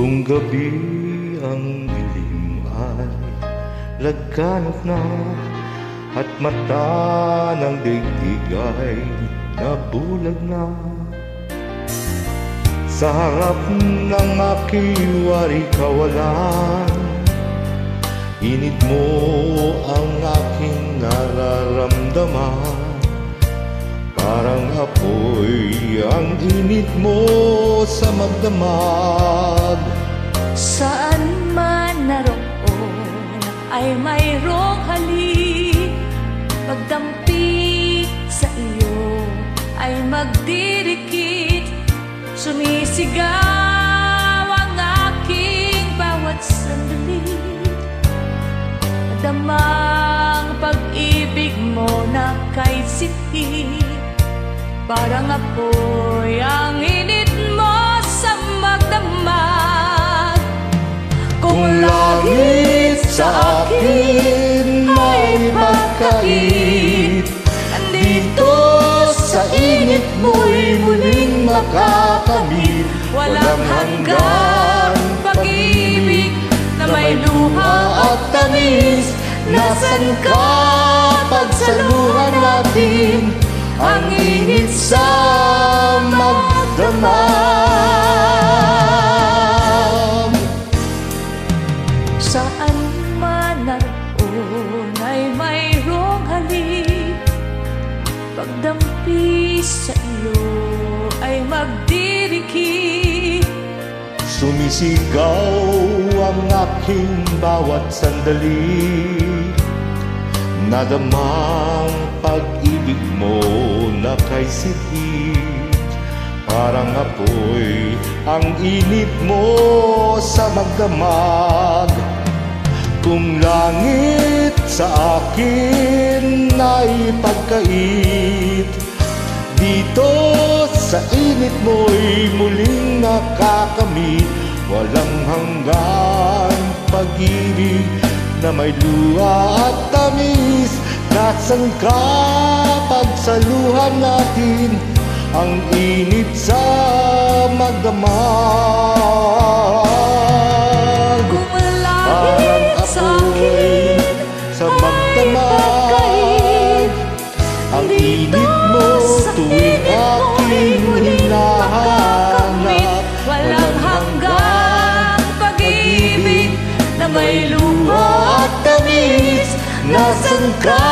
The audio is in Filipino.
Kung gabi ang dilim ay laganap na, at mata ng daigdig ay nabulag na, sa harap ng aking wari kawalan, init mo ang aking nararamdaman. Parang apoy ang init mo sa magdamag. Saan man naroon ay mayroong halik, pagdampi sa iyo ay magdidikit. Sumisigaw ang aking bawat sandali, madamang pag-ibig mo na kay siti. Parang apoy ang init mo sa magdamag. Kung langit sa akin ay magkait, dito sa init mo'y muling makakamit. Walang hanggan pag-ibig na may luha at tamis. Nasaan ka pagsaluhan natin ang init sa magdamag? Saan man naroon ay mayroong halik, pagdampi sa iyo ay magdidikit. Sumisigaw ang aking bawat sandali, nadamang pag-ibig mo na kay sihit. Parang apoy ang init mo sa magdamag. Kung langit sa akin ay pagkait, dito sa init mo'y muling nakakamit. Walang hanggan pag-ibig na may luha at tamis. Nasaan ka pagsaluhan natin ang init sa magdamag? Kung Parang langit sa apoy akin sa ay magdamag, magkait, ang init mo tuwing aking hinahanap. walang hanggang pag-ibig na may luha at tamis. Nasaan ka